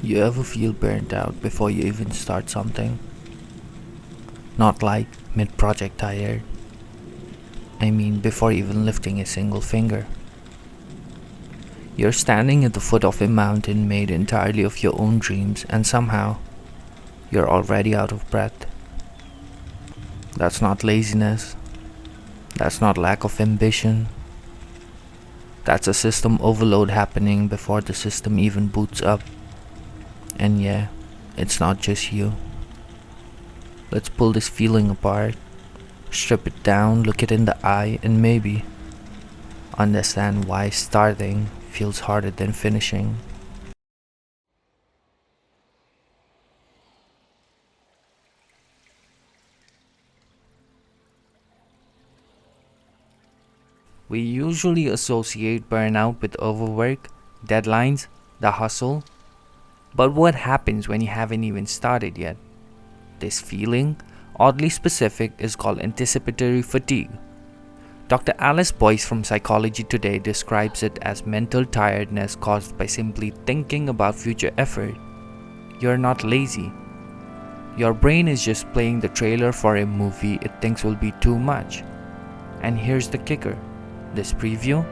You ever feel burnt out before you even start something? Not like mid-project tired. I mean before even lifting a single finger. You're standing at the foot of a mountain made entirely of your own dreams and somehow you're already out of breath. That's not laziness. That's not lack of ambition. That's a system overload happening before the system even boots up. And yeah, it's not just you. Let's pull this feeling apart, strip it down, look it in the eye, and maybe understand why starting feels harder than finishing. We usually associate burnout with overwork, deadlines, the hustle. But what happens when you haven't even started yet? This feeling, oddly specific, is called anticipatory fatigue. Dr. Alice Boyce from Psychology Today describes it as mental tiredness caused by simply thinking about future effort. You're not lazy. Your brain is just playing the trailer for a movie it thinks will be too much. And here's the kicker. This preview,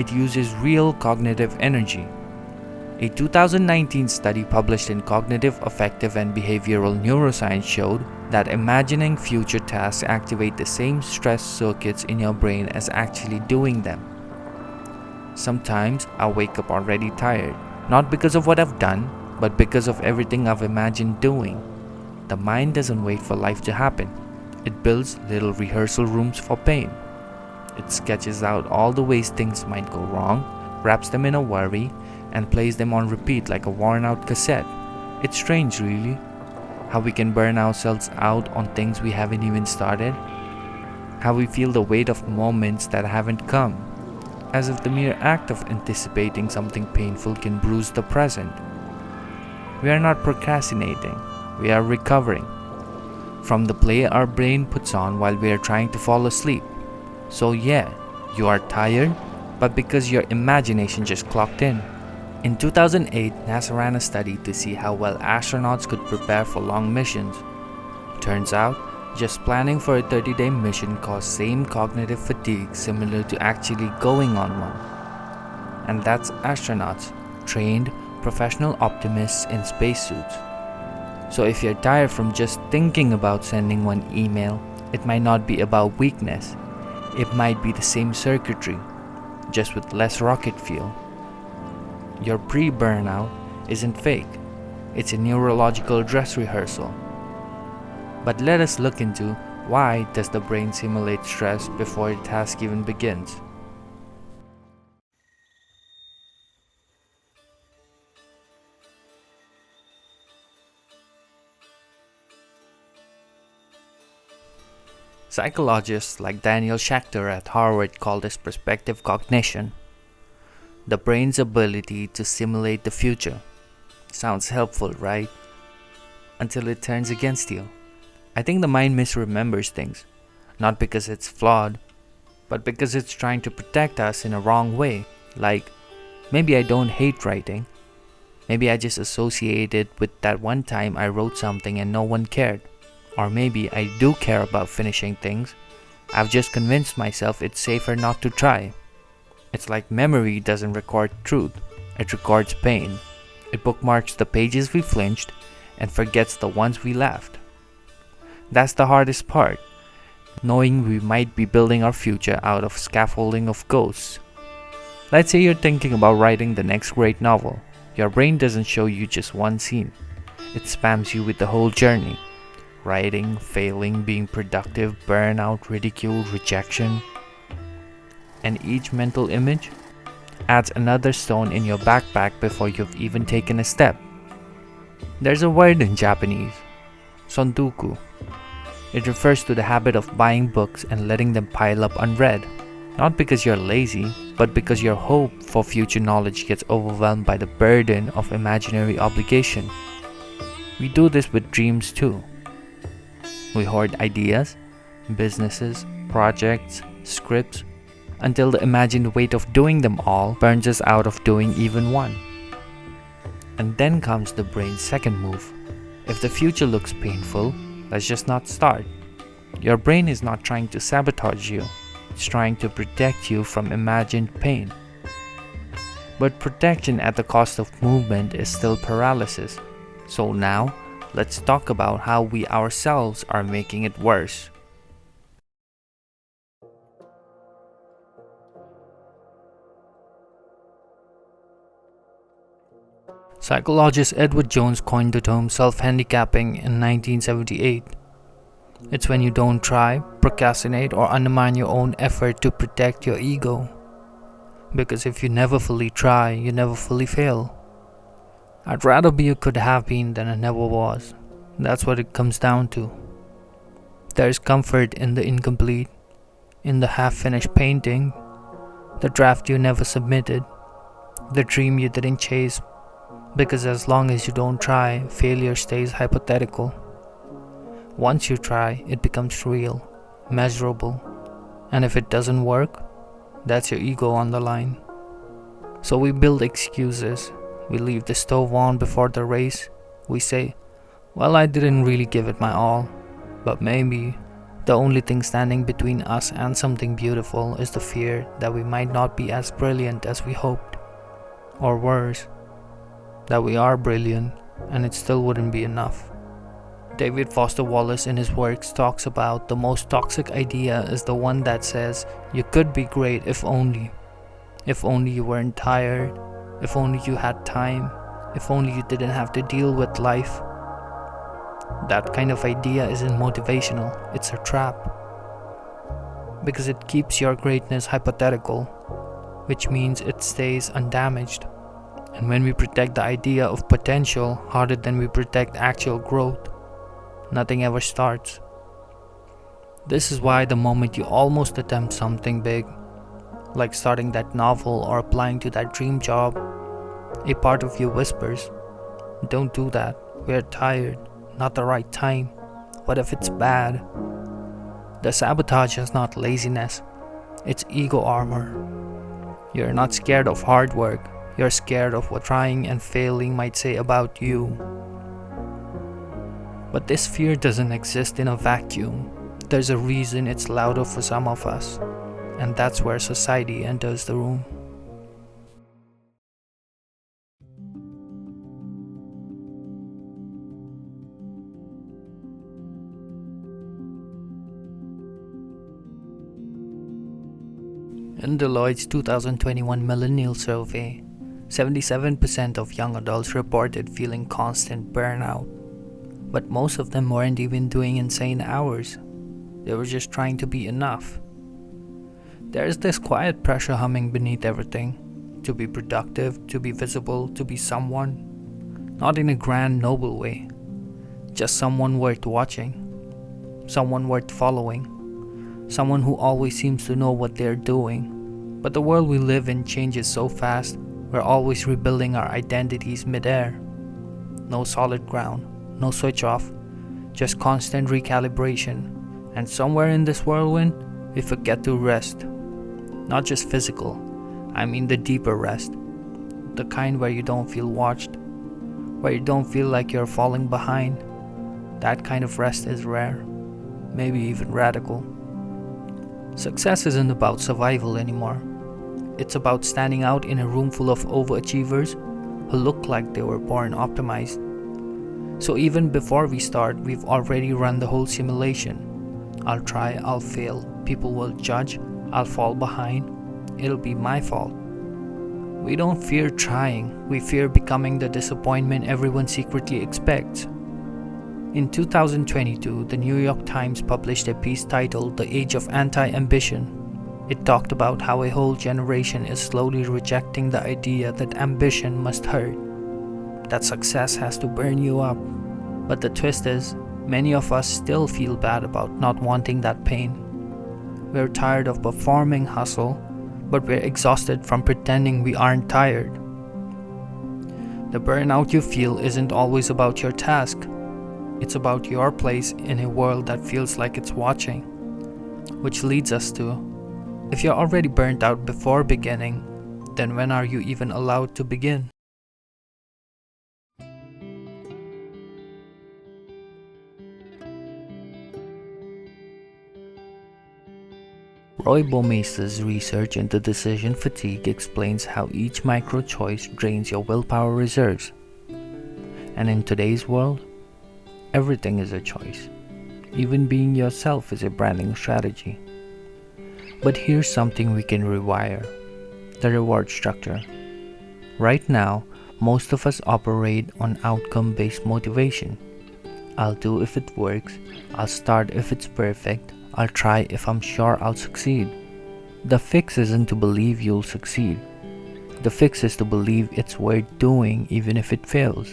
it uses real cognitive energy. A 2019 study published in Cognitive, Affective and Behavioral Neuroscience showed that imagining future tasks activate the same stress circuits in your brain as actually doing them. Sometimes I wake up already tired, not because of what I've done, but because of everything I've imagined doing. The mind doesn't wait for life to happen. It builds little rehearsal rooms for pain. It sketches out all the ways things might go wrong, wraps them in a worry, and plays them on repeat like a worn-out cassette. It's strange, really, how we can burn ourselves out on things we haven't even started, how we feel the weight of moments that haven't come, as if the mere act of anticipating something painful can bruise the present. We are not procrastinating, we are recovering from the play our brain puts on while we are trying to fall asleep. So yeah, you are tired, but because your imagination just clocked in. In 2008, NASA ran a study to see how well astronauts could prepare for long missions. Turns out, just planning for a 30-day mission caused same cognitive fatigue similar to actually going on one. And that's astronauts, trained, professional optimists in spacesuits. So if you're tired from just thinking about sending one email, it might not be about weakness. It might be the same circuitry, just with less rocket fuel. Your pre-burnout isn't fake, it's a neurological dress rehearsal. But let us look into why does the brain simulate stress before the task even begins. Psychologists like Daniel Schacter at Harvard call this perspective cognition, the brain's ability to simulate the future. Sounds helpful, right? Until it turns against you. I think the mind misremembers things, not because it's flawed, but because it's trying to protect us in a wrong way. Like, maybe I don't hate writing. Maybe I just associate it with that one time I wrote something and no one cared. Or maybe I do care about finishing things. I've just convinced myself it's safer not to try. It's like memory doesn't record truth, it records pain. It bookmarks the pages we flinched and forgets the ones we laughed. That's the hardest part, knowing we might be building our future out of scaffolding of ghosts. Let's say you're thinking about writing the next great novel. Your brain doesn't show you just one scene. It spams you with the whole journey. Writing, failing, being productive, burnout, ridicule, rejection. And each mental image adds another stone in your backpack before you've even taken a step. There's a word in Japanese, sondoku. It refers to the habit of buying books and letting them pile up unread. Not because you're lazy, but because your hope for future knowledge gets overwhelmed by the burden of imaginary obligation. We do this with dreams too. We hoard ideas, businesses, projects, scripts, until the imagined weight of doing them all burns us out of doing even one. And then comes the brain's second move. If the future looks painful, let's just not start. Your brain is not trying to sabotage you, it's trying to protect you from imagined pain. But protection at the cost of movement is still paralysis. So now, let's talk about how we ourselves are making it worse. Psychologist Edward Jones coined the term self-handicapping in 1978. It's when you don't try, procrastinate, or undermine your own effort to protect your ego. Because if you never fully try, you never fully fail. I'd rather be a could have been than a never was. That's what it comes down to. There's comfort in the incomplete, in the half-finished painting, the draft you never submitted, the dream you didn't chase. Because as long as you don't try, failure stays hypothetical. Once you try, it becomes real, measurable, and if it doesn't work, that's your ego on the line. So we build excuses. We leave the stove on before the race. We say, well, I didn't really give it my all, but maybe the only thing standing between us and something beautiful is the fear that we might not be as brilliant as we hoped. Or worse, that we are brilliant and it still wouldn't be enough. David Foster Wallace in his works talks about the most toxic idea is the one that says you could be great if only. If only you weren't tired, if only you had time, if only you didn't have to deal with life. That kind of idea isn't motivational, it's a trap. Because it keeps your greatness hypothetical, which means it stays undamaged. And when we protect the idea of potential harder than we protect actual growth, nothing ever starts. This is why the moment you almost attempt something big, like starting that novel or applying to that dream job, a part of you whispers, don't do that, we're tired, not the right time, what if it's bad? The sabotage is not laziness, it's ego armor. You're not scared of hard work, you're scared of what trying and failing might say about you. But this fear doesn't exist in a vacuum. There's a reason it's louder for some of us, and that's where society enters the room. In Deloitte's 2021 Millennial Survey, 77% of young adults reported feeling constant burnout. But most of them weren't even doing insane hours. They were just trying to be enough. There's this quiet pressure humming beneath everything. To be productive, to be visible, to be someone. Not in a grand, noble way. Just someone worth watching. Someone worth following. Someone who always seems to know what they're doing. But the world we live in changes so fast, we're always rebuilding our identities mid-air. No solid ground, no switch off, just constant recalibration. And somewhere in this whirlwind, we forget to rest. Not just physical, I mean the deeper rest. The kind where you don't feel watched, where you don't feel like you're falling behind. That kind of rest is rare, maybe even radical. Success isn't about survival anymore. It's about standing out in a room full of overachievers who look like they were born optimized. So even before we start, we've already run the whole simulation. I'll try, I'll fail, people will judge, I'll fall behind, it'll be my fault. We don't fear trying, we fear becoming the disappointment everyone secretly expects. In 2022, the New York Times published a piece titled The Age of Anti-Ambition. It talked about how a whole generation is slowly rejecting the idea that ambition must hurt, that success has to burn you up. But the twist is, many of us still feel bad about not wanting that pain. We're tired of performing hustle, but we're exhausted from pretending we aren't tired. The burnout you feel isn't always about your task. It's about your place in a world that feels like it's watching. Which leads us to, if you're already burnt out before beginning, then when are you even allowed to begin? Roy Bomace's research into decision fatigue explains how each micro-choice drains your willpower reserves. And in today's world, everything is a choice. Even being yourself is a branding strategy. But here's something we can rewire: the reward structure. Right now, most of us operate on outcome-based motivation. I'll do if it works, I'll start if it's perfect, I'll try if I'm sure I'll succeed. The fix isn't to believe you'll succeed. The fix is to believe it's worth doing even if it fails.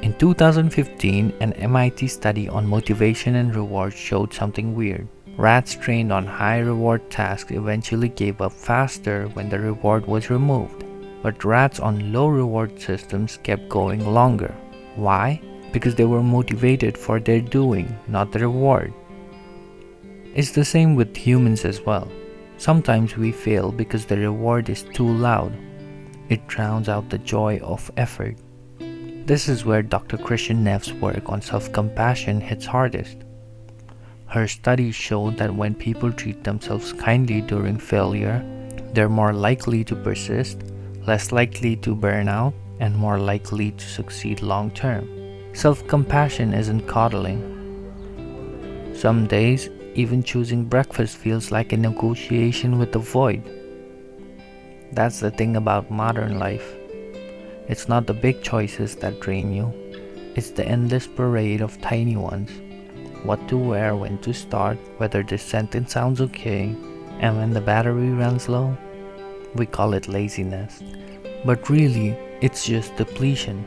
In 2015, an MIT study on motivation and reward showed something weird. Rats trained on high-reward tasks eventually gave up faster when the reward was removed. But rats on low-reward systems kept going longer. Why? Because they were motivated for their doing, not the reward. It's the same with humans as well. Sometimes we fail because the reward is too loud. It drowns out the joy of effort. This is where Dr. Christian Neff's work on self-compassion hits hardest. Her studies showed that when people treat themselves kindly during failure, they're more likely to persist, less likely to burn out, and more likely to succeed long-term. Self-compassion isn't coddling. Some days, even choosing breakfast feels like a negotiation with the void. That's the thing about modern life. It's not the big choices that drain you. It's the endless parade of tiny ones. What to wear, when to start, whether this sentence sounds okay, and when the battery runs low. We call it laziness. But really, it's just depletion.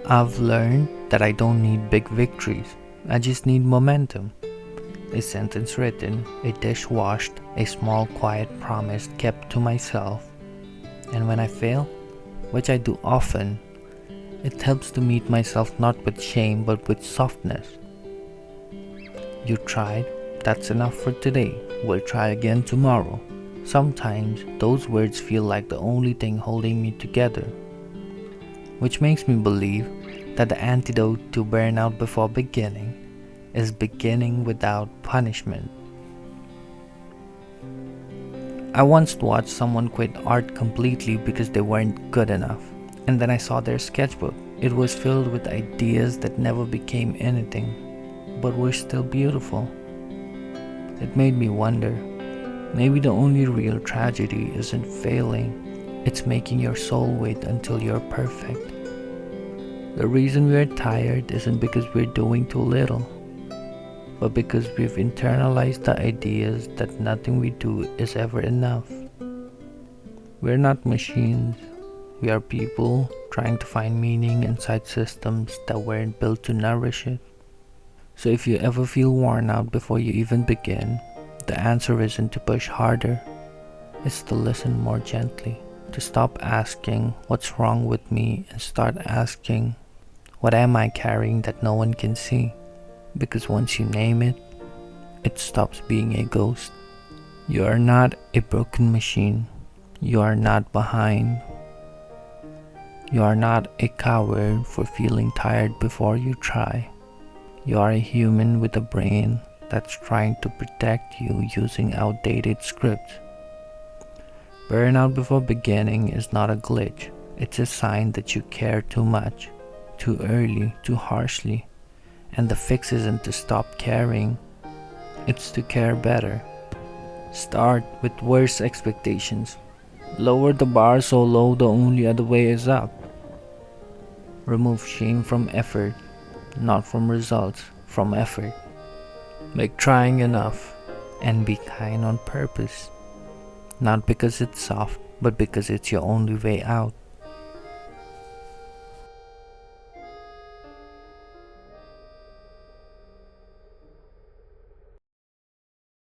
I've learned that I don't need big victories. I just need momentum. A sentence written, a dish washed, a small quiet promise kept to myself. And when I fail, which I do often, it helps to meet myself not with shame but with softness. You tried, that's enough for today. We'll try again tomorrow. Sometimes those words feel like the only thing holding me together. Which makes me believe that the antidote to burnout before beginning is beginning without punishment. I once watched someone quit art completely because they weren't good enough. And then I saw their sketchbook. It was filled with ideas that never became anything, but were still beautiful. It made me wonder, maybe the only real tragedy isn't failing, it's making your soul wait until you're perfect. The reason we're tired isn't because we're doing too little, but because we've internalized the ideas that nothing we do is ever enough. We're not machines. We are people trying to find meaning inside systems that weren't built to nourish it. So if you ever feel worn out before you even begin, the answer isn't to push harder. It's to listen more gently, to stop asking what's wrong with me and start asking, what am I carrying that no one can see? Because once you name it, it stops being a ghost. You are not a broken machine. You are not behind. You are not a coward for feeling tired before you try. You are a human with a brain that's trying to protect you using outdated scripts. Burnout before beginning is not a glitch. It's a sign that you care too much, too early, too harshly. And the fix isn't to stop caring, it's to care better. Start with worse expectations. Lower the bar so low the only other way is up. Remove shame from effort, not from results, from effort. Make trying enough, and be kind on purpose. Not because it's soft, but because it's your only way out.